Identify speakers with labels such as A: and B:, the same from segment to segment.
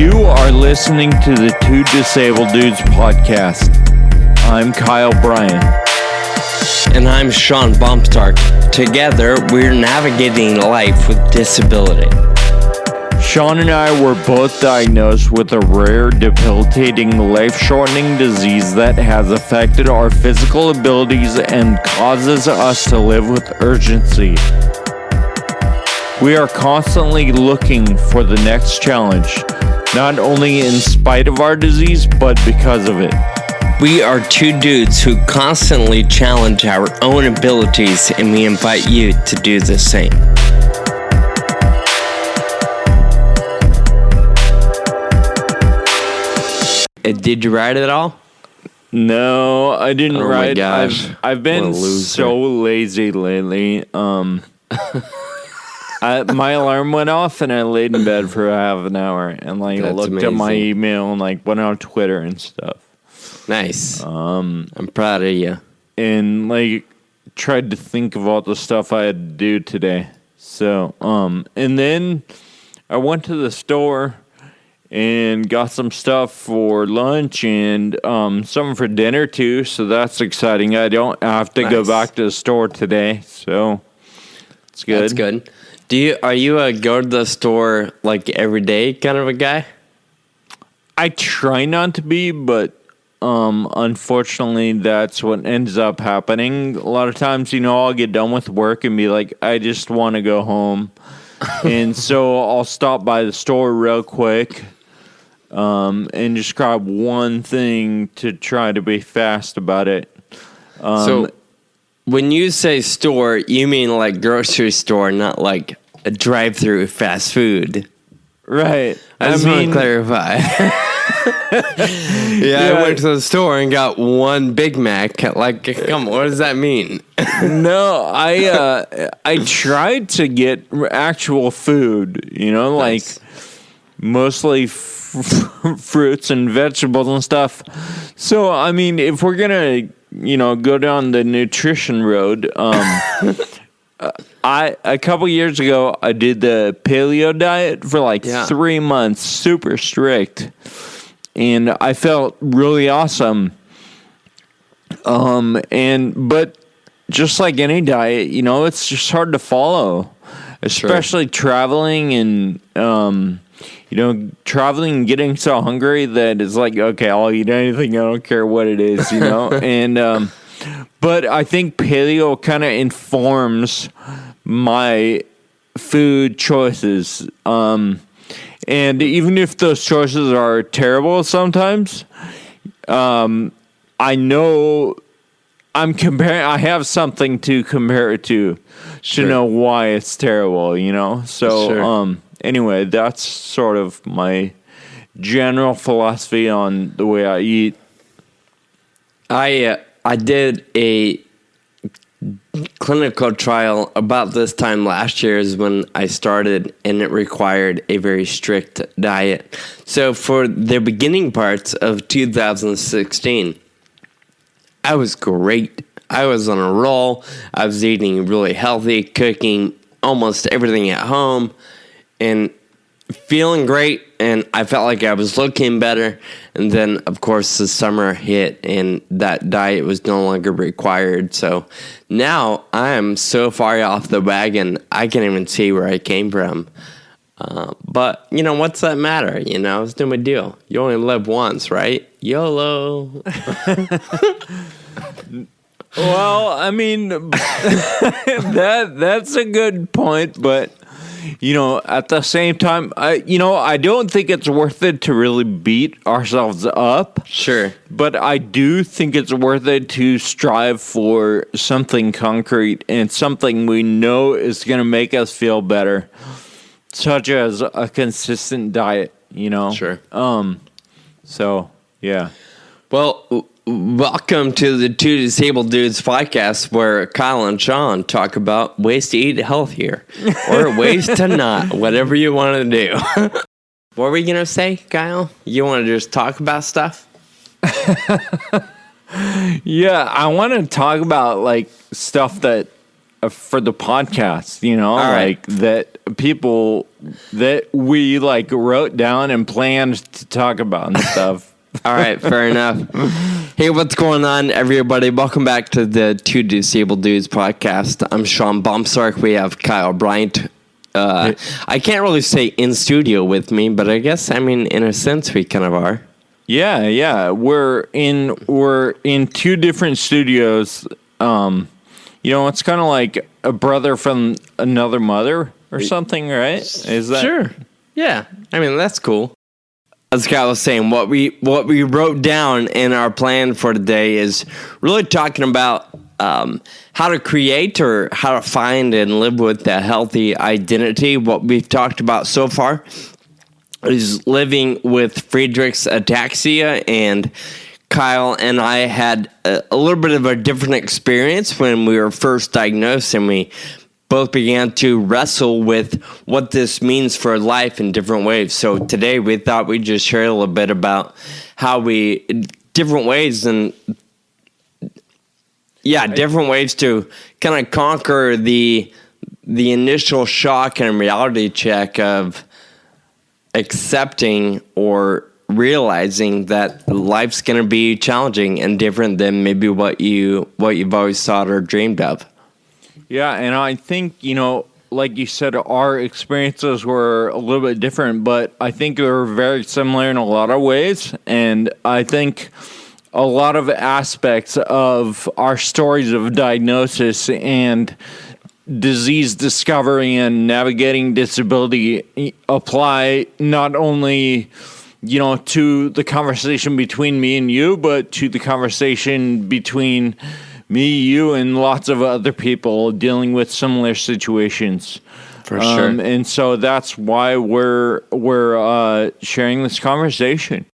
A: You are listening to the Two Disabled Dudes podcast. I'm Kyle Bryan.
B: And I'm Sean Bumpstark. Together, we're navigating life with disability.
A: Sean and I were both diagnosed with a rare, debilitating, life-shortening disease that has affected our physical abilities and causes us to live with urgency. We are constantly looking for the next challenge, not only in spite of our disease, but because of it.
B: We are two dudes who constantly challenge our own abilities, and we invite you to do the same. Did you write it all?
A: No, I didn't write.
B: My gosh.
A: I've been so lazy lately. My alarm went off and I laid in bed for half an hour and looked at my email and went on Twitter and stuff.
B: Nice. I'm proud of you.
A: And tried to think of all the stuff I had to do today. So, and then I went to the store and got some stuff for lunch and something for dinner too. So that's exciting. I don't have to go back to the store today. So it's good.
B: That's good. Are you a go to the store every day kind of a guy?
A: I try not to be, but unfortunately that's what ends up happening. A lot of times, I'll get done with work and be like, I just want to go home. And so I'll stop by the store real quick and just grab one thing to try to be fast about it.
B: So when you say store, you mean grocery store, not a drive-through fast food.
A: Right.
B: I just want to clarify. I went to the store and got one Big Mac. Come on, what does that mean?
A: No, I tried to get actual food,
B: Nice.
A: Mostly fruits and vegetables and stuff. So, if we're going to, go down the nutrition road, a couple years ago, I did the paleo diet for 3 months, super strict. And I felt really awesome. But just like any diet, it's just hard to follow, especially traveling and, traveling and getting so hungry that it's okay, I'll eat anything. I don't care what it is, and, but I think paleo kind of informs my food choices. And even if those choices are terrible sometimes, I know I have something to compare it to know why it's terrible, So, anyway, that's sort of my general philosophy on the way I eat.
B: I did a clinical trial about this time last year is when I started, and it required a very strict diet. So for the beginning parts of 2016, I was great. I was on a roll. I was eating really healthy, cooking almost everything at home, and feeling great, and I felt like I was looking better. And then, of course, the summer hit, and that diet was no longer required. So now I am so far off the wagon, I can't even see where I came from. But, what's that matter? It's no big deal. You only live once, right? YOLO.
A: Well, that's a good point, but at the same time, I don't think it's worth it to really beat ourselves up.
B: Sure.
A: But I do think it's worth it to strive for something concrete and something we know is going to make us feel better, such as a consistent diet,
B: Sure.
A: So, yeah.
B: Well, welcome to the Two Disabled Dudes podcast, where Kyle and Sean talk about ways to eat healthier or ways to not, whatever you want to do. What were we going to say, Kyle? You want to just talk about stuff?
A: Yeah, I want to talk about stuff that for the podcast, you know,
B: right.
A: like that people that we like wrote down and planned to talk about and stuff.
B: All right, fair enough. Hey, what's going on, everybody? Welcome back to the Two Disabled Dudes podcast. I'm Sean Baumstark. We have Kyle Bryant. I can't really say in studio with me, but I guess, I mean, in a sense, we kind of are.
A: Yeah. We're in two different studios. You know, it's kind of like a brother from another mother or something, right? Is that
B: sure? Yeah, I mean, that's cool. As Kyle was saying, what we wrote down in our plan for today is really talking about how to create or how to find and live with a healthy identity. What we've talked about so far is living with Friedreich's ataxia, and Kyle and I had a little bit of a different experience when we were first diagnosed, and we both began to wrestle with what this means for life in different ways. So today we thought we'd just share a little bit about how different ways to kind of conquer the initial shock and reality check of accepting or realizing that life's going to be challenging and different than maybe what you've always thought or dreamed of.
A: Yeah, and I think, you know, like you said, our experiences were a little bit different, but I think they were very similar in a lot of ways. And I think a lot of aspects of our stories of diagnosis and disease discovery and navigating disability apply not only, you know, to the conversation between me and you, but to the conversation between me, you, and lots of other people dealing with similar situations.
B: For sure.
A: And so that's why we're sharing this conversation.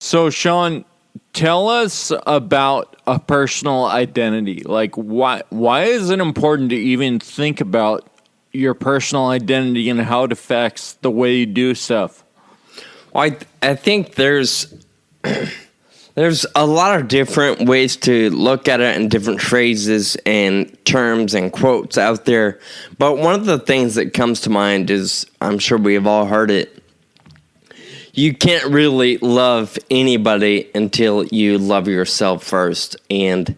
A: So, Sean, tell us about a personal identity. Like, why is it important to even think about your personal identity and how it affects the way you do stuff?
B: Well, I think there's a lot of different ways to look at it and different phrases and terms and quotes out there. But one of the things that comes to mind is, I'm sure we've all heard it, you can't really love anybody until you love yourself first. And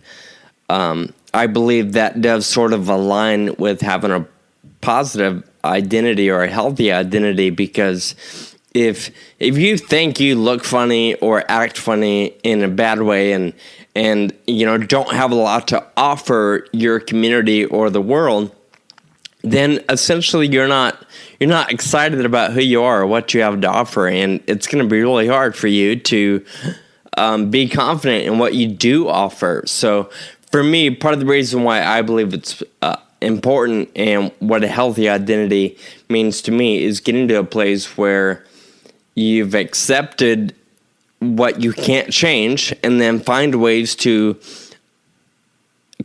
B: I believe that does sort of align with having a positive identity or a healthy identity, because if you think you look funny or act funny in a bad way and you know, don't have a lot to offer your community or the world, then essentially you're not excited about who you are or what you have to offer, and it's going to be really hard for you to be confident in what you do offer. So for me, part of the reason why I believe it's important and what a healthy identity means to me is getting to a place where you've accepted what you can't change and then find ways to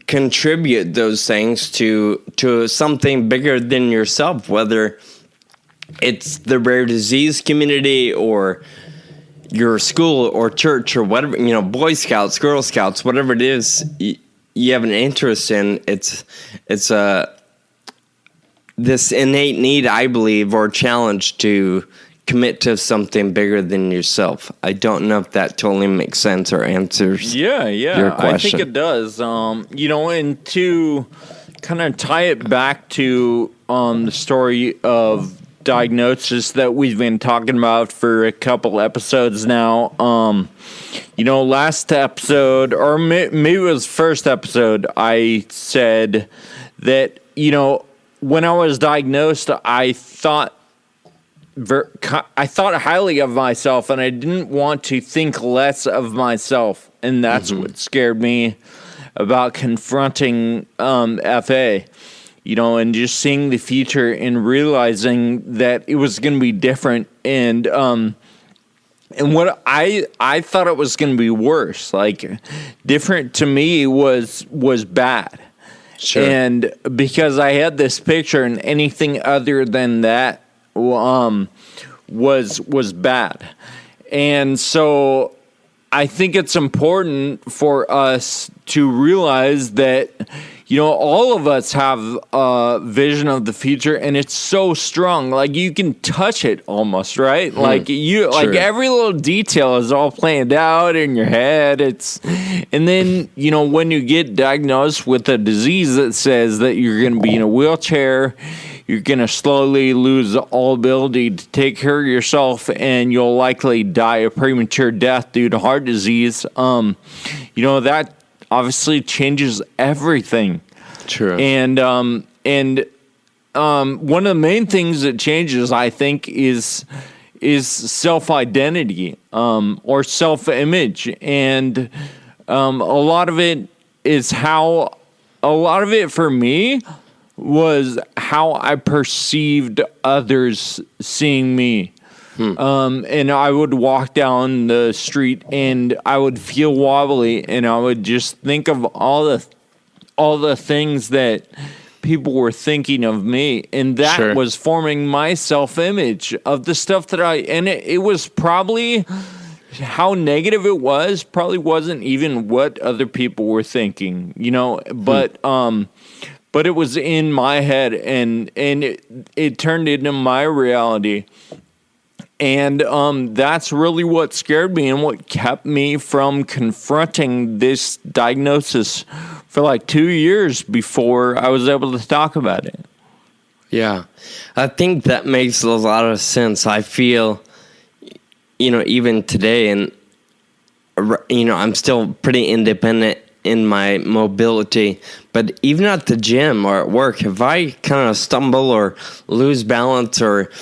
B: contribute those things to something bigger than yourself, whether it's the rare disease community or your school or church or whatever, you know, Boy Scouts, Girl Scouts, whatever it is you have an interest in. It's this innate need, I believe, or challenge to commit to something bigger than yourself. I don't know if that totally makes sense or answers your question.
A: I think it does. You know, and to kind of tie it back to the story of diagnosis that we've been talking about for a couple episodes now. You know, last episode, or maybe it was first episode, I said that, you know, when I was diagnosed, I thought highly of myself, and I didn't want to think less of myself, and that's what scared me about confronting FA, you know, and just seeing the future and realizing that it was going to be different, and what I thought it was going to be worse. Like, different to me was bad.
B: Sure.
A: And because I had this picture, and anything other than that was bad. And so I think it's important for us to realize that, all of us have a vision of the future, and it's so strong. Like, you can touch it almost, right? Like every little detail is all planned out in your head. And then, when you get diagnosed with a disease that says that you're going to be in a wheelchair, you're going to slowly lose all ability to take care of yourself, and you'll likely die a premature death due to heart disease. That obviously changes everything.
B: True.
A: And one of the main things that changes, I think, is self-identity, or self-image. And a lot of it for me was how I perceived others seeing me. And I would walk down the street and I would feel wobbly, and I would just think of all the things that people were thinking of me, and that was forming my self-image of the stuff that it was probably how negative it was, probably wasn't even what other people were thinking, but it was in my head, and it turned into my reality. And that's really what scared me and what kept me from confronting this diagnosis for like 2 years before I was able to talk about it.
B: Yeah, I think that makes a lot of sense. I feel, even today, and, I'm still pretty independent in my mobility, but even at the gym or at work, if I kind of stumble or lose balance, or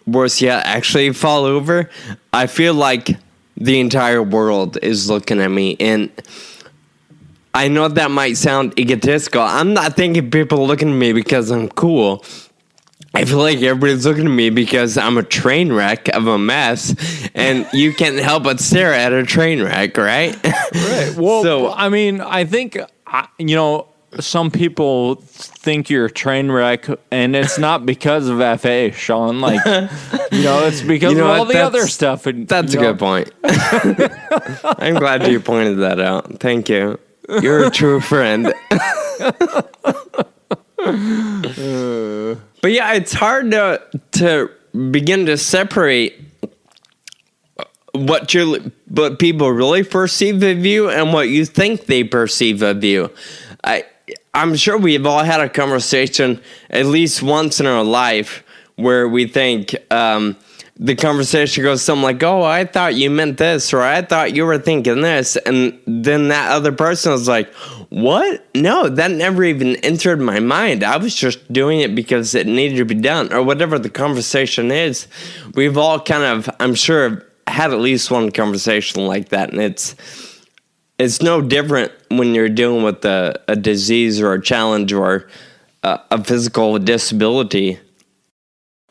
B: worse yet, actually fall over, I feel like the entire world is looking at me. And I know that might sound egotistical. I'm not thinking people are looking at me because I'm cool. I feel like everybody's looking at me because I'm a train wreck of a mess, and you can't help but stare at a train wreck, right?
A: Right. Well, I think, some people think you're a train wreck, and it's not because of FA, Sean. Like, it's because of all the other stuff. And,
B: that's a good point. I'm glad you pointed that out. Thank you. You're a true friend. But yeah, it's hard to begin to separate what people really perceive of you and what you think they perceive of you. I'm sure we've all had a conversation at least once in our life where we think the conversation goes something like, "Oh, I thought you meant this," or "I thought you were thinking this," and then that other person is like, "What? No, that never even entered my mind. I was just doing it because it needed to be done," or whatever the conversation is. We've all kind of, I'm sure, had at least one conversation like that, and it's no different when you're dealing with a disease or a challenge or a physical disability.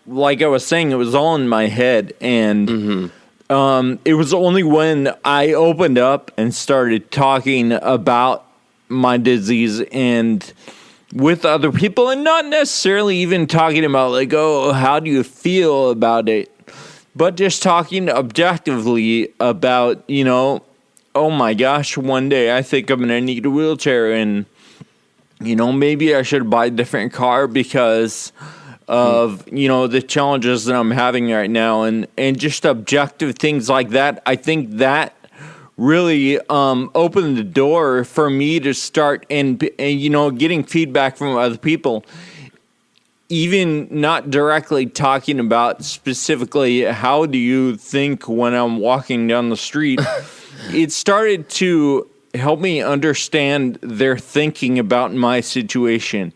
A: Like I was saying, it was all in my head, and it was only when I opened up and started talking about my disease and with other people, and not necessarily even talking about like, "Oh, how do you feel about it?" but just talking objectively about, oh my gosh, one day I think I'm going to need a wheelchair, and, maybe I should buy a different car because of, the challenges that I'm having right now, and just objective things like that. I think that really opened the door for me to start and getting feedback from other people, even not directly talking about specifically how do you think when I'm walking down the street. It started to help me understand their thinking about my situation.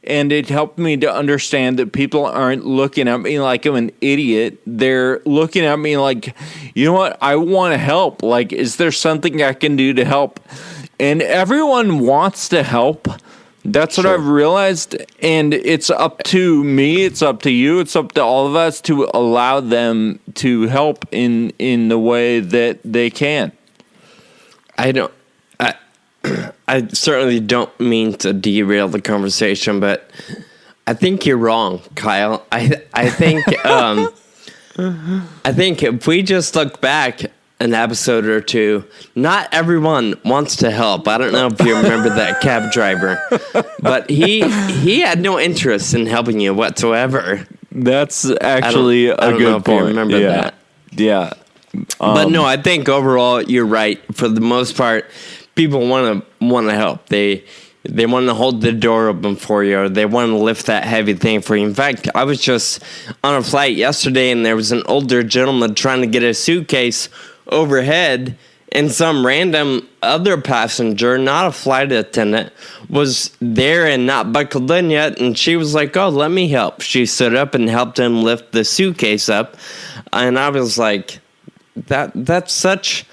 A: And it helped me to understand that people aren't looking at me like I'm an idiot. They're looking at me like, you know what? I want to help. Like, is there something I can do to help? And everyone wants to help. That's what I've realized. And it's up to me. It's up to you. It's up to all of us to allow them to help in the way that they can.
B: I certainly don't mean to derail the conversation, but I think you're wrong, Kyle. I think I think if we just look back an episode or two, not everyone wants to help. I don't know if you remember that cab driver, but he had no interest in helping you whatsoever.
A: That's actually a good
B: know if
A: point.
B: You remember that?
A: Yeah.
B: But no, I think overall you're right. For the most part, people want to help. They want to hold the door open for you, or they want to lift that heavy thing for you. In fact, I was just on a flight yesterday, and there was an older gentleman trying to get a suitcase overhead, and some random other passenger, not a flight attendant, was there and not buckled in yet, and she was like, "Oh, let me help." She stood up and helped him lift the suitcase up, and I was like, that's such...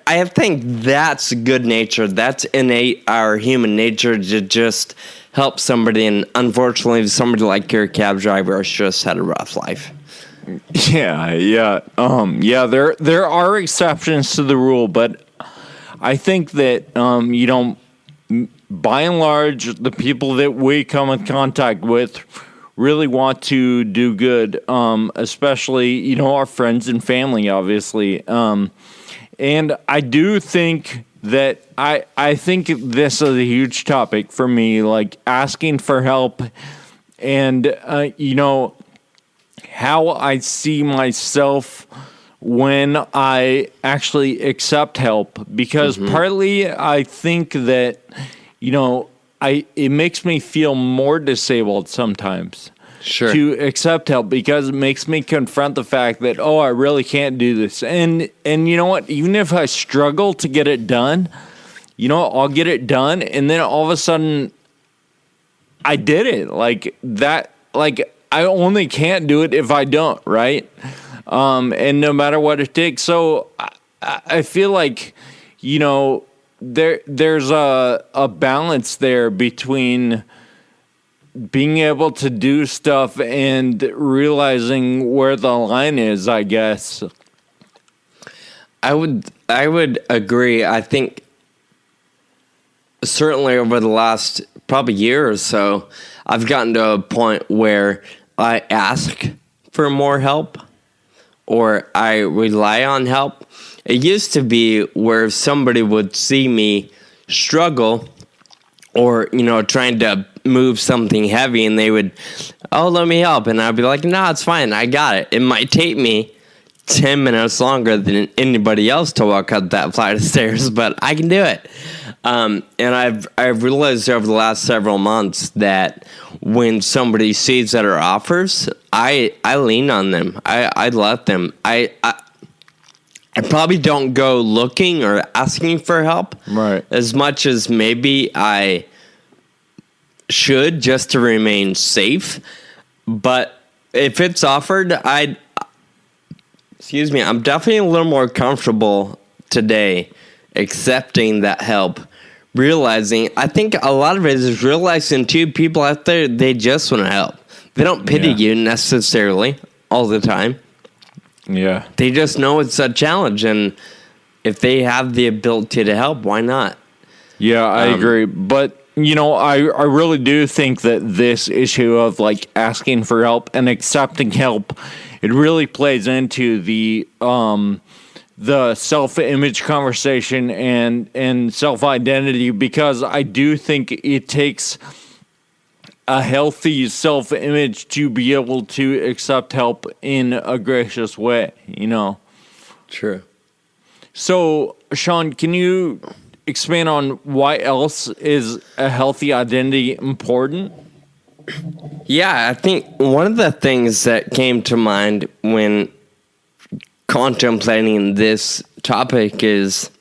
B: I think that's good nature. That's innate, our human nature, to just help somebody, and unfortunately, somebody like your cab driver has just had a rough life.
A: Yeah. There are exceptions to the rule, but I think that by and large, the people that we come in contact with really want to do good, especially our friends and family, obviously. And I do think that I think this is a huge topic for me, like asking for help, and how I see myself when I actually accept help, because partly I think that it makes me feel more disabled sometimes.
B: Sure.
A: To accept help, because it makes me confront the fact that, I really can't do this. And you know what? Even if I struggle to get it done, I'll get it done. And then all of a sudden I did it like that. Like I only can't do it if I don't. Right. And no matter what it takes. So I feel like, there's a balance there between being able to do stuff and realizing where the line is, I guess.
B: I would agree. I think certainly over the last probably year or so, I've gotten to a point where I ask for more help, or I rely on help. It used to be where somebody would see me struggle, or trying to move something heavy, and they would, let me help, and I'd be like, no, it's fine, I got it. It might take me 10 minutes longer than anybody else to walk up that flight of stairs, but I can do it. And I've realized over the last several months that when somebody sees that or offers, I lean on them. I let them. I probably don't go looking or asking for help,
A: right,
B: as much as maybe I should, just to remain safe. But if it's offered, I'm definitely a little more comfortable today accepting that help, realizing, I think a lot of it is realizing too, people out there, they just want to help. They don't pity you necessarily all the time.
A: Yeah.
B: They just know it's a challenge, and if they have the ability to help, why not?
A: Yeah, I agree. But, I really do think that this issue of like asking for help and accepting help, it really plays into the self-image conversation and self-identity, because I do think it takes a healthy self-image to be able to accept help in a gracious way,
B: True.
A: So, Sean, can you expand on why else is a healthy identity important?
B: Yeah, I think one of the things that came to mind when contemplating this topic is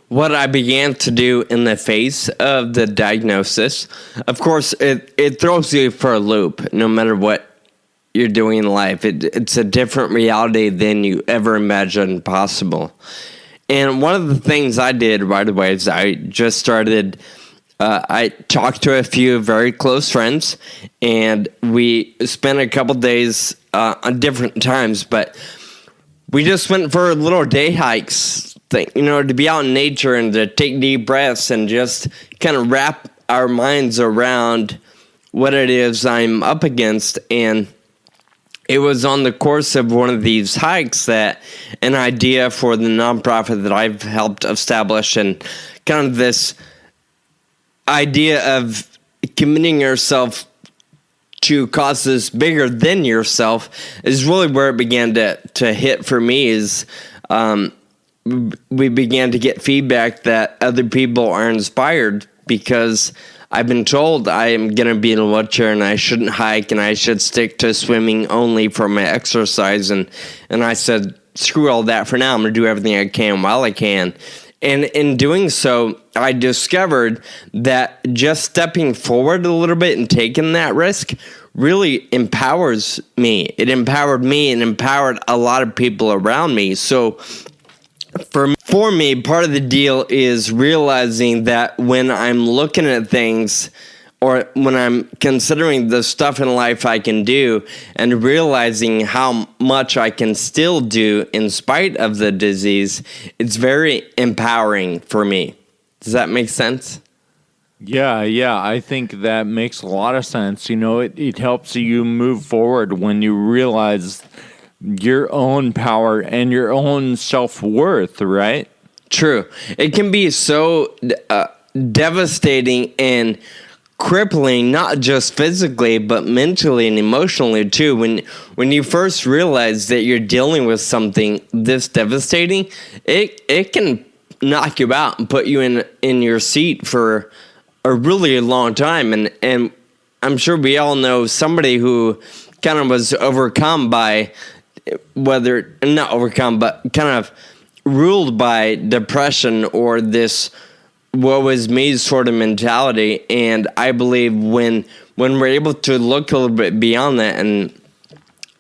B: what I began to do in the face of the diagnosis. Of course, it throws you for a loop, no matter what you're doing in life. It's a different reality than you ever imagined possible. And one of the things I did right away is I just started, I talked to a few very close friends, and we spent a couple days on different times, but we just went for little day hikes, to be out in nature and to take deep breaths and just kind of wrap our minds around what it is I'm up against. And it was on the course of one of these hikes that an idea for the nonprofit that I've helped establish, and kind of this idea of committing yourself to causes bigger than yourself is really where it began to hit for me. Is we began to get feedback that other people are inspired because I've been told I am going to be in a wheelchair and I shouldn't hike and I should stick to swimming only for my exercise. And I said, screw all that for now. I'm going to do everything I can while I can. And in doing so, I discovered that just stepping forward a little bit and taking that risk really empowers me. It empowered me and empowered a lot of people around me. So for me, part of the deal is realizing that when I'm looking at things or when I'm considering the stuff in life I can do and realizing how much I can still do in spite of the disease, it's very empowering for me. Does that make sense?
A: Yeah, I think that makes a lot of sense. It helps you move forward when you realize your own power and your own self-worth, right?
B: True. It can be so devastating and crippling, not just physically, but mentally and emotionally too. When you first realize that you're dealing with something this devastating, it can knock you out and put you in your seat for a really long time. And I'm sure we all know somebody who kind of was overcome by not overcome, but kind of ruled by depression or this woe is me sort of mentality. And I believe when we're able to look a little bit beyond that and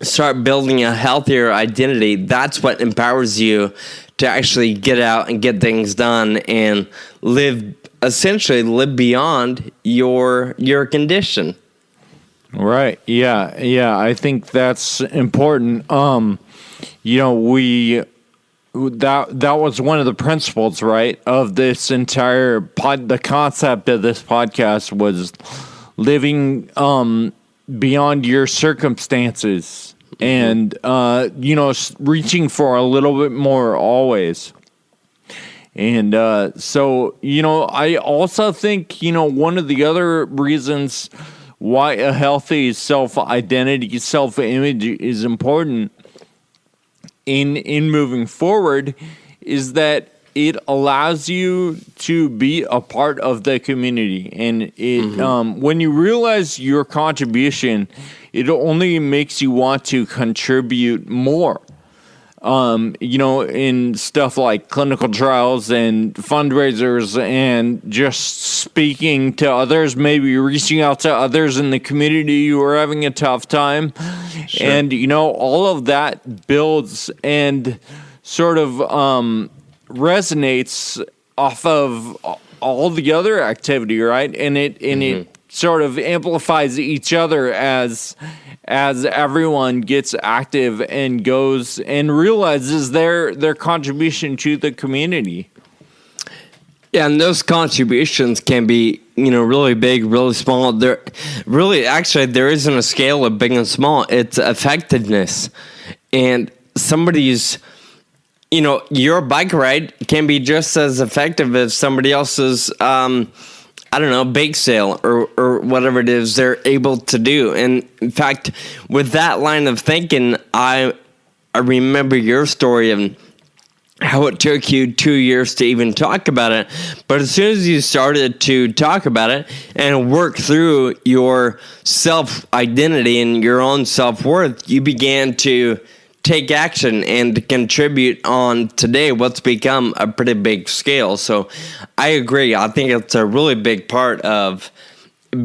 B: start building a healthier identity, that's what empowers you to actually get out and get things done and essentially live beyond your condition.
A: Right. Yeah. I think that's important. That was one of the principles, right, of this entire the concept of this podcast was living beyond your circumstances and reaching for a little bit more always. And so I also think one of the other reasons why a healthy self-identity, self-image is important in moving forward is that it allows you to be a part of the community. And it when you realize your contribution, it only makes you want to contribute more. In stuff like clinical trials and fundraisers and just speaking to others, maybe reaching out to others in the community who are having a tough time. Sure. And, all of that builds and sort of resonates off of all the other activity, right? And it sort of amplifies each other as everyone gets active and goes and realizes their contribution to the community.
B: Yeah, and those contributions can be, really big, really small. There isn't a scale of big and small. It's effectiveness. And somebody's, your bike ride can be just as effective as somebody else's bake sale or whatever it is they're able to do. And in fact, with that line of thinking, I remember your story and how it took you 2 years to even talk about it. But as soon as you started to talk about it and work through your self-identity and your own self-worth, you began to take action and contribute on today what's become a pretty big scale. So I agree. I think it's a really big part of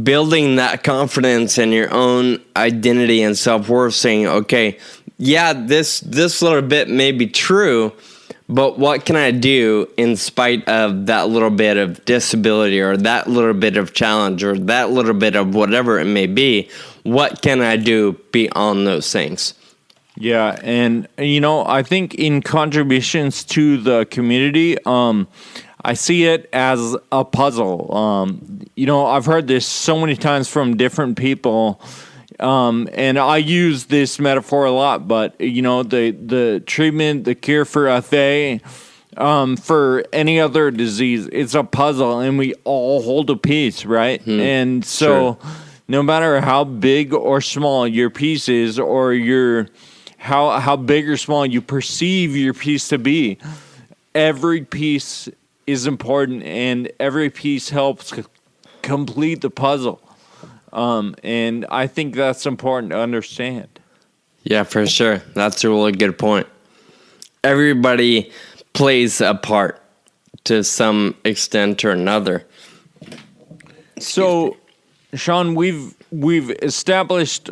B: building that confidence in your own identity and self-worth, saying, okay, yeah, this little bit may be true, but what can I do in spite of that little bit of disability or that little bit of challenge or that little bit of whatever it may be? What can I do beyond those things?
A: Yeah, and I think in contributions to the community, I see it as a puzzle. I've heard this so many times from different people. And I use this metaphor a lot, but the treatment, the cure for FA, for any other disease, it's a puzzle, and we all hold a piece, right? And so, no matter how big or small your piece is, or how big or small you perceive your piece to be, every piece is important, and every piece helps complete the puzzle. And I think that's important to understand.
B: Yeah, for sure. That's a really good point. Everybody plays a part to some extent or another.
A: So, Sean, we've established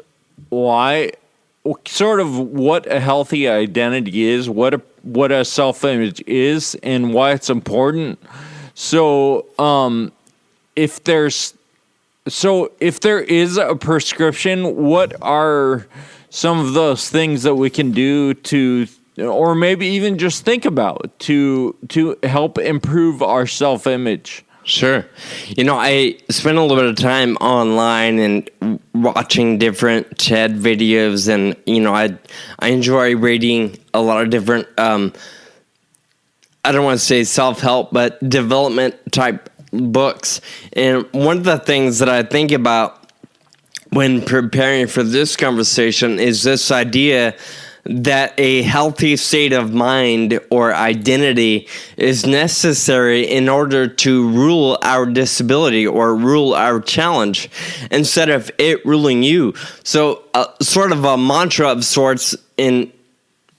A: sort of what a healthy identity is, what a self-image is, and why it's important. So, if there is a prescription, what are some of those things that we can do to, or maybe even just think about to help improve our self-image?
B: Sure. I spend a little bit of time online and watching different TED videos, and, I enjoy reading a lot of different, I don't want to say self-help, but development type books. And one of the things that I think about when preparing for this conversation is this idea that a healthy state of mind or identity is necessary in order to rule our disability or rule our challenge instead of it ruling you. So sort of a mantra of sorts, in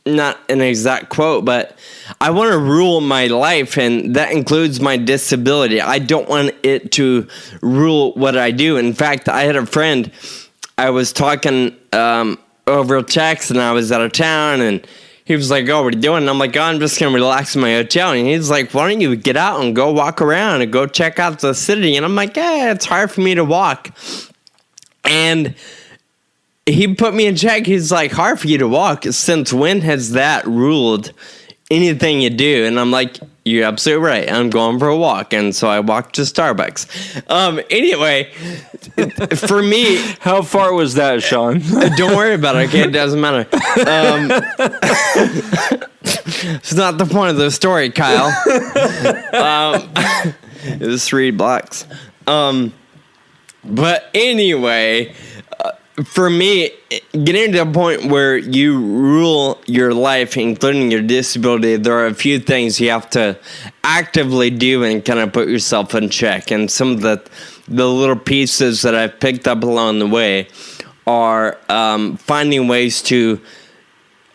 B: not an exact quote, but I want to rule my life, and that includes my disability. I don't want it to rule what I do. In fact, I had a friend, I was talking over text, and I was out of town, and he was like, "Oh, what are you doing?" And I'm like, "Oh, I'm just going to relax in my hotel." And he's like, "Why don't you get out and go walk around and go check out the city?" And I'm like, "Yeah, it's hard for me to walk." And he put me in check. He's like, "Hard for you to walk? Since when has that ruled anything you do?" And I'm like, "You're absolutely right. I'm going for a walk." And so I walked to Starbucks. Anyway, for me...
A: How far was that, Sean?
B: Don't worry about it, okay? It doesn't matter. It's not the point of the story, Kyle. It was 3 blocks. But anyway... For me, getting to the point where you rule your life, including your disability, there are a few things you have to actively do and kind of put yourself in check. And some of the little pieces that I've picked up along the way are finding ways to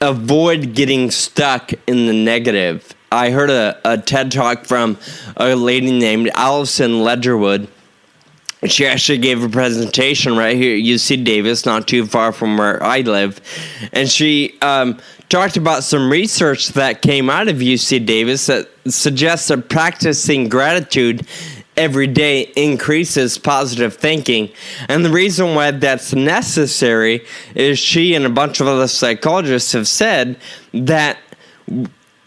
B: avoid getting stuck in the negative. I heard a TED Talk from a lady named Allison Ledgerwood. She actually gave a presentation right here at UC Davis, not too far from where I live. And she talked about some research that came out of UC Davis that suggests that practicing gratitude every day increases positive thinking. And the reason why that's necessary is she and a bunch of other psychologists have said that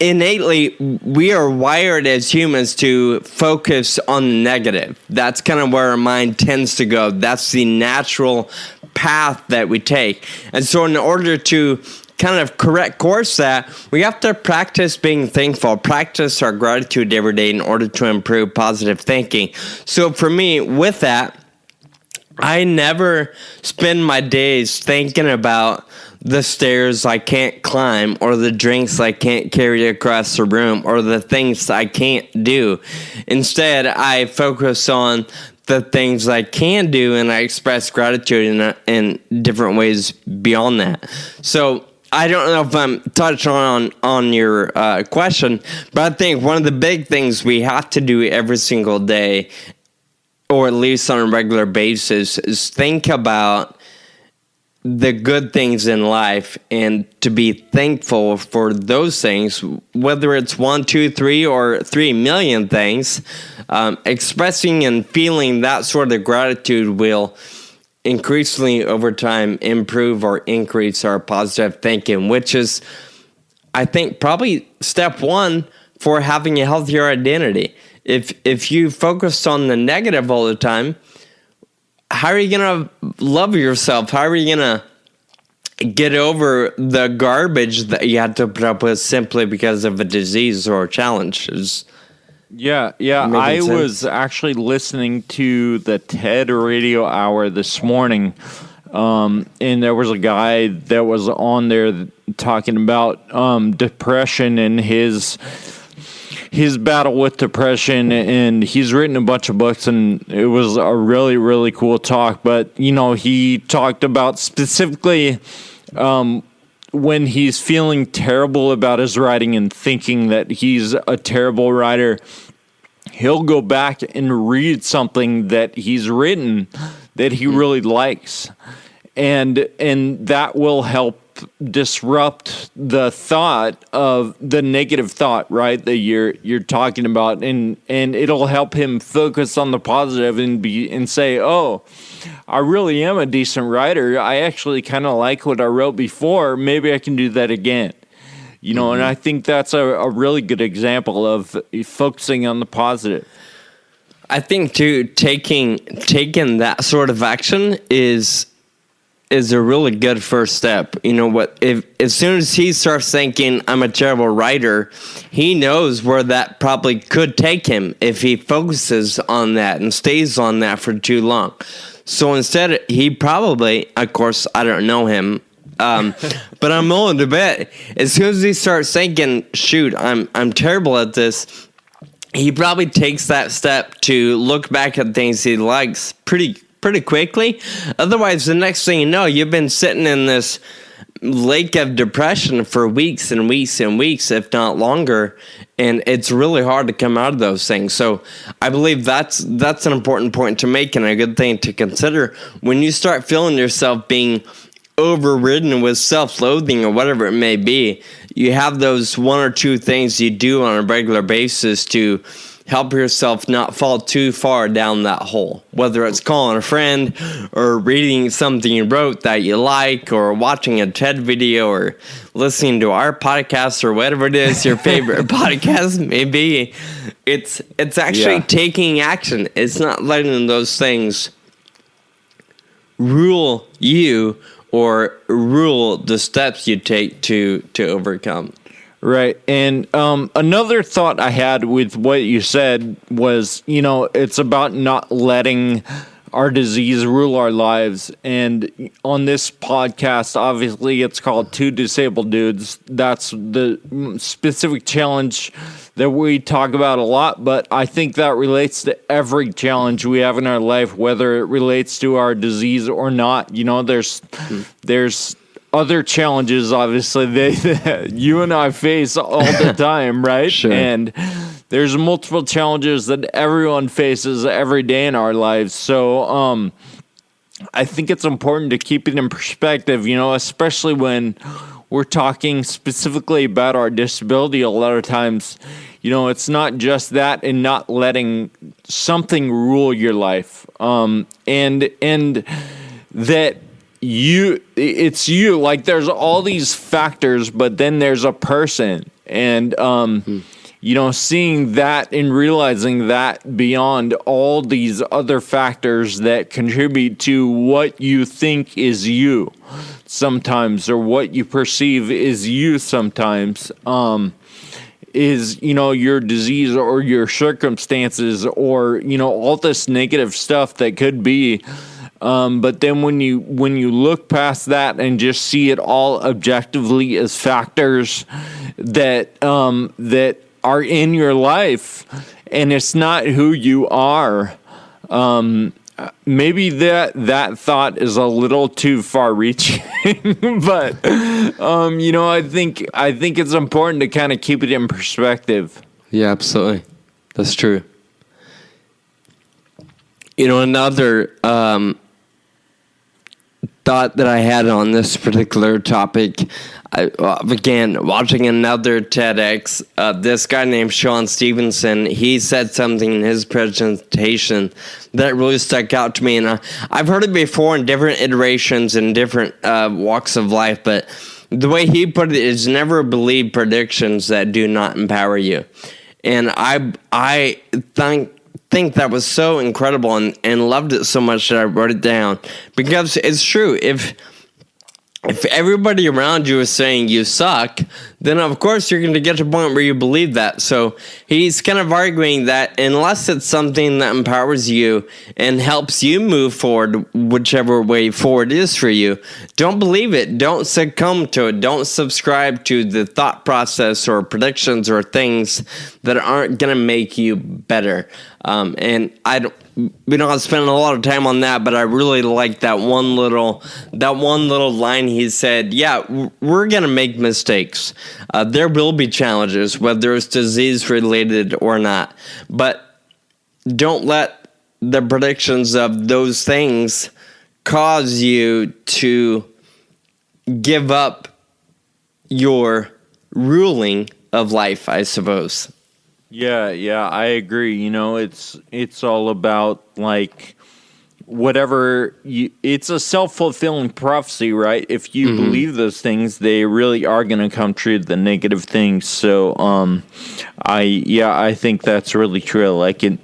B: innately, we are wired as humans to focus on the negative. That's kind of where our mind tends to go. That's the natural path that we take. And so in order to kind of correct course that, we have to practice being thankful, practice our gratitude every day in order to improve positive thinking. So for me, with that, I never spend my days thinking about the stairs I can't climb, or the drinks I can't carry across the room, or the things I can't do. Instead, I focus on the things I can do, and I express gratitude in different ways beyond that. So I don't know if I'm touching on your question, but I think one of the big things we have to do every single day, or at least on a regular basis, is think about the good things in life and to be thankful for those things, whether it's 1, 2, 3, or 3 million things. Expressing and feeling that sort of gratitude will increasingly over time improve or increase our positive thinking, which is, I think, probably step 1 for having a healthier identity. If you focus on the negative all the time, how are you gonna love yourself? How are you gonna get over the garbage that you had to put up with simply because of a disease or a challenge?
A: Yeah. I was actually listening to the TED Radio Hour this morning, and there was a guy that was on there talking about depression and his battle with depression, and he's written a bunch of books, and it was a really, really cool talk. But, he talked about specifically when he's feeling terrible about his writing and thinking that he's a terrible writer, he'll go back and read something that he's written that he really likes. And that will help disrupt the thought of the negative thought, right, that you're talking about, and it'll help him focus on the positive and say, oh, I really am a decent writer. I actually kind of like what I wrote before. Maybe I can do that again. And I think that's a really good example of focusing on the positive.
B: I think too, taking that sort of action is a really good first step. If as soon as he starts thinking I'm a terrible writer, he knows where that probably could take him if he focuses on that and stays on that for too long. So instead, he probably, of course, I don't know him, but I'm willing to bet as soon as he starts thinking, shoot, I'm terrible at this, he probably takes that step to look back at things he likes pretty quickly. Otherwise, the next thing you know, you've been sitting in this lake of depression for weeks and weeks and weeks, if not longer, and it's really hard to come out of those things. So I believe that's an important point to make and a good thing to consider. When you start feeling yourself being overridden with self-loathing or whatever it may be, you have those one or two things you do on a regular basis to help yourself not fall too far down that hole. Whether it's calling a friend or reading something you wrote that you like, or watching a TED video, or listening to our podcast, or whatever it is your favorite podcast may be. It's actually taking action. It's not letting those things rule you or rule the steps you take to overcome.
A: Right. And another thought I had with what you said was, it's about not letting our disease rule our lives. And on this podcast, obviously, it's called Two Disabled Dudes. That's the specific challenge that we talk about a lot, but I think that relates to every challenge we have in our life, whether it relates to our disease or not. There's other challenges, obviously, that you and I face all the time, right?
B: Sure.
A: And there's multiple challenges that everyone faces every day in our lives. So I think it's important to keep it in perspective, especially when we're talking specifically about our disability. A lot of times, it's not just that, and not letting something rule your life. And that it's you, like there's all these factors, but then there's a person, and seeing that and realizing that beyond all these other factors that contribute to what you think is you sometimes, or what you perceive is you sometimes, is your disease or your circumstances, or all this negative stuff that could be. But then when you look past that and just see it all objectively as factors that are in your life, and it's not who you are, maybe that thought is a little too far-reaching. But I think it's important to kind of keep it in perspective.
B: Yeah, absolutely, that's true. Another thought that I had on this particular topic, again, watching another TEDx, this guy named Sean Stevenson, he said something in his presentation that really stuck out to me. And I've heard it before in different iterations and different walks of life, but the way he put it is never believe predictions that do not empower you. And I think that was so incredible and loved it so much that I wrote it down, because it's true. If everybody around you is saying you suck, then of course you're going to get to a point where you believe that. So he's kind of arguing that unless it's something that empowers you and helps you move forward, whichever way forward is for you, don't believe it. Don't succumb to it. Don't subscribe to the thought process or predictions or things that aren't going to make you better. And we don't have to spend a lot of time on that, but I really like that one little line he said. Yeah, we're gonna make mistakes. There will be challenges, whether it's disease related or not. But don't let the predictions of those things cause you to give up your ruling of life, I suppose.
A: Yeah, I agree. You know, it's all about like whatever it's a self-fulfilling prophecy, right? If you believe those things, they really are going to come true, the negative things. So I think that's really true. I like it.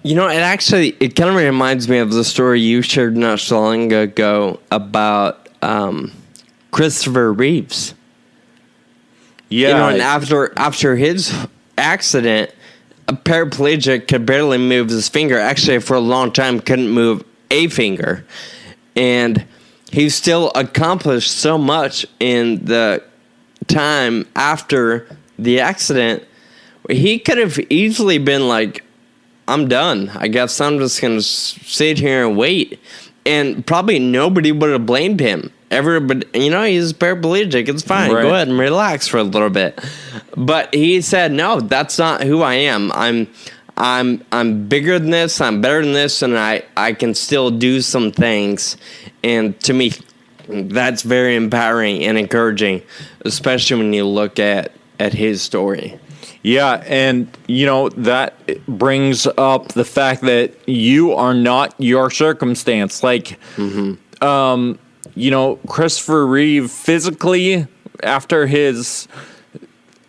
B: You know, it kind of reminds me of the story you shared not so long ago about Christopher Reeves.
A: Yeah.
B: You know, and after his accident, a paraplegic could barely move his finger. Actually, for a long time, couldn't move a finger. And he still accomplished so much in the time after the accident. He could have easily been like, I'm done. I guess I'm just going to sit here and wait. And probably nobody would have blamed him. Everybody, you know, he's paraplegic. It's fine.
A: Right.
B: Go ahead and relax for a little bit. But he said, no, that's not who I am. I'm bigger than this. I'm better than this. And I can still do some things. And to me, that's very empowering and encouraging, especially when you look at his story.
A: Yeah, and, you know, that brings up the fact that you are not your circumstance. Like, you know, Christopher Reeve, physically, after his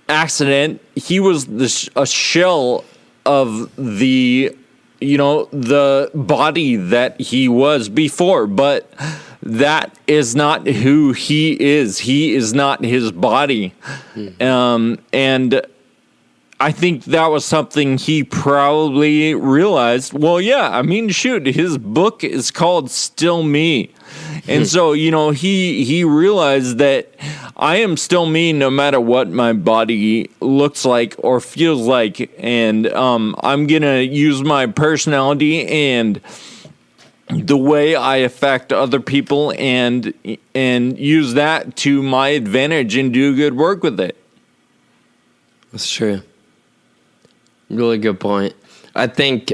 A: accident, he was a shell of the, you know, the body that he was before. But that is not who he is. He is not his body. And I think that was something he probably realized. Well, yeah, I mean, shoot, his book is called Still Me. And so, you know, he realized that I am still me no matter what my body looks like or feels like. And I'm going to use my personality and the way I affect other people and use that to my advantage and do good work with it.
B: That's true. Really good point. I think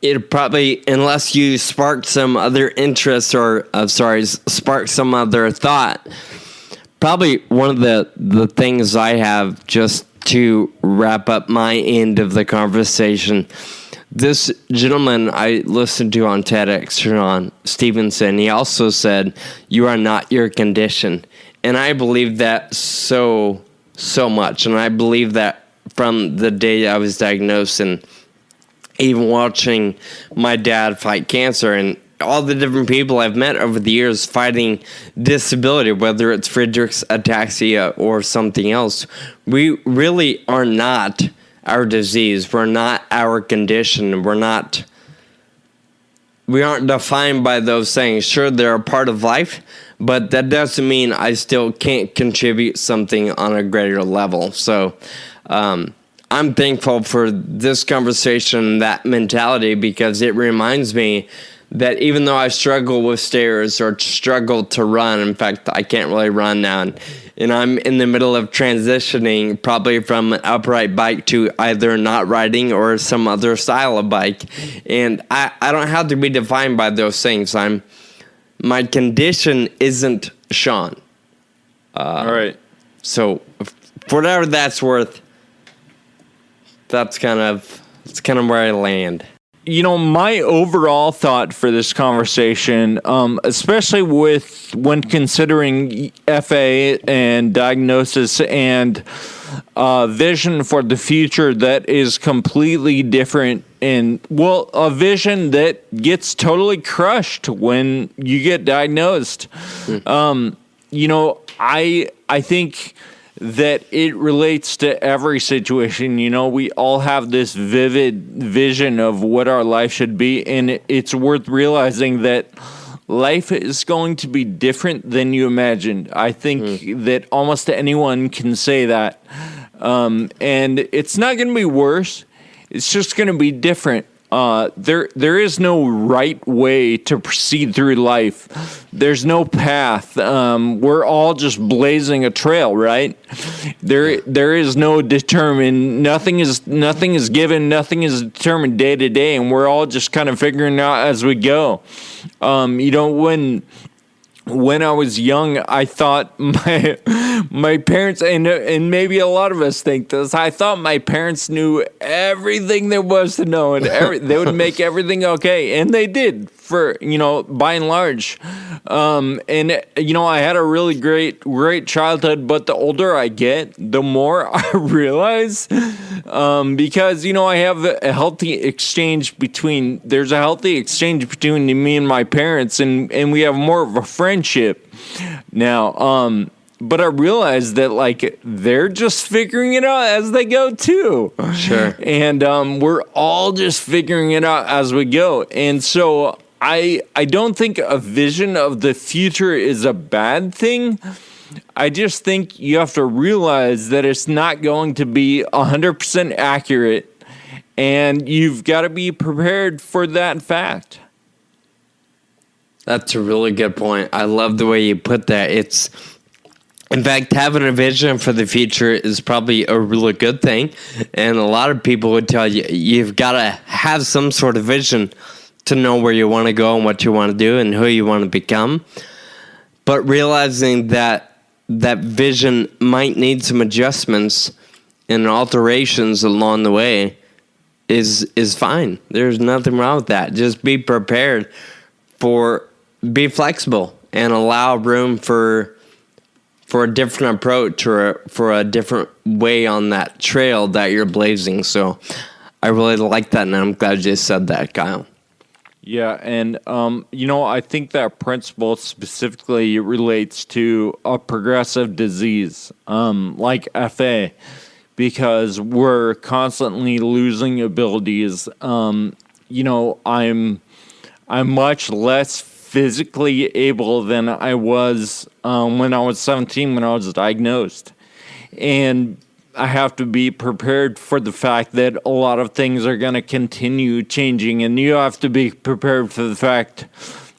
B: it probably, unless you spark some other interest or, spark some other thought, probably one of the things I have just to wrap up my end of the conversation, this gentleman I listened to on TEDx, Sean Stevenson, he also said, you are not your condition. And I believe that so much. And I believe that from the day I was diagnosed and even watching my dad fight cancer and all the different people I've met over the years fighting disability, whether it's Friedreich's ataxia or something else, we really are not our disease. We're not our condition. We aren't defined by those things. Sure, they're a part of life, but that doesn't mean I still can't contribute something on a greater level. So, I'm thankful for this conversation, that mentality, because it reminds me that even though I struggle with stairs or struggle to run, in fact, I can't really run now, and I'm in the middle of transitioning probably from an upright bike to either not riding or some other style of bike. And I don't have to be defined by those things. My condition isn't Sean.
A: All right.
B: So for whatever that's worth, that's kind of where I land.
A: You know, my overall thought for this conversation, especially when considering FA and diagnosis and vision for the future that is completely different, and well, a vision that gets totally crushed when you get diagnosed. I think that it relates to every situation. We all have this vivid vision of what our life should be, and it's worth realizing that life is going to be different than you imagined. I think that almost anyone can say that. And it's not going to be worse. It's just going to be different. There is no right way to proceed through life. There's no path. We're all just blazing a trail, right? There is no determined. Nothing is given. Nothing is determined day to day, and we're all just kind of figuring it out as we go. When I was young, I thought my parents, and maybe a lot of us think this, I thought my parents knew everything there was to know, and they would make everything okay, and they did for, by and large. I had a really great childhood, but the older I get, the more I realize, because, I have a healthy exchange between me and my parents, and we have more of a friendship now. But I realized that, they're just figuring it out as they go, too.
B: Sure.
A: And we're all just figuring it out as we go. And so I don't think a vision of the future is a bad thing. I just think you have to realize that it's not going to be 100% accurate, and you've got to be prepared for that fact.
B: That's a really good point. I love the way you put that. In fact, having a vision for the future is probably a really good thing. And a lot of people would tell you, you've got to have some sort of vision to know where you want to go and what you want to do and who you want to become. But realizing that vision might need some adjustments and alterations along the way is fine. There's nothing wrong with that. Just be prepared be flexible and allow room for a different approach or for a different way on that trail that you're blazing. So I really like that, and I'm glad you said that, Kyle.
A: Yeah, and, I think that principle specifically relates to a progressive disease, like FA, because we're constantly losing abilities. I'm much less physically able than I was when I was 17, when I was diagnosed. And I have to be prepared for the fact that a lot of things are going to continue changing, and you have to be prepared for the fact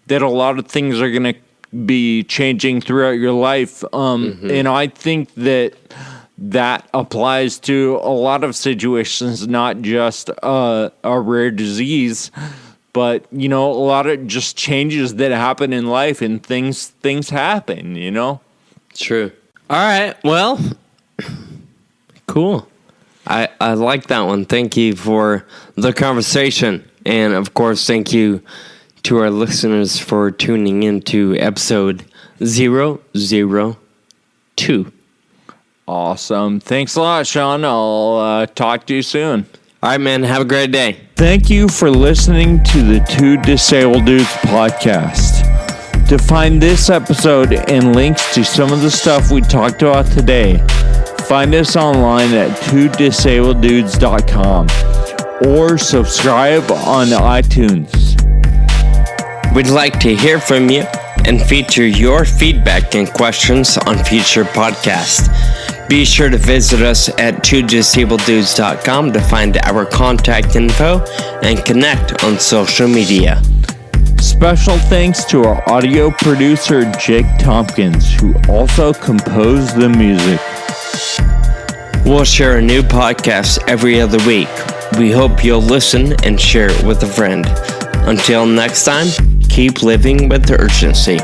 A: that a lot of things are going to be changing throughout your life. And I think that applies to a lot of situations, not just a rare disease, but, a lot of just changes that happen in life, and things happen,
B: True. All right. Well, cool. I like that one. Thank you for the conversation. And, of course, thank you to our listeners for tuning in to episode 002.
A: Awesome. Thanks a lot, Sean. I'll talk to you soon.
B: All right, man. Have a great day.
A: Thank you for listening to the Two Disabled Dudes podcast. To find this episode and links to some of the stuff we talked about today, find us online at twodisableddudes.com or subscribe on iTunes.
B: We'd like to hear from you and feature your feedback and questions on future podcasts. Be sure to visit us at twodisableddudes.com to find our contact info and connect on social media.
A: Special thanks to our audio producer, Jake Tompkins, who also composed the music.
B: We'll share a new podcast every other week. We hope you'll listen and share it with a friend. Until next time, keep living with urgency.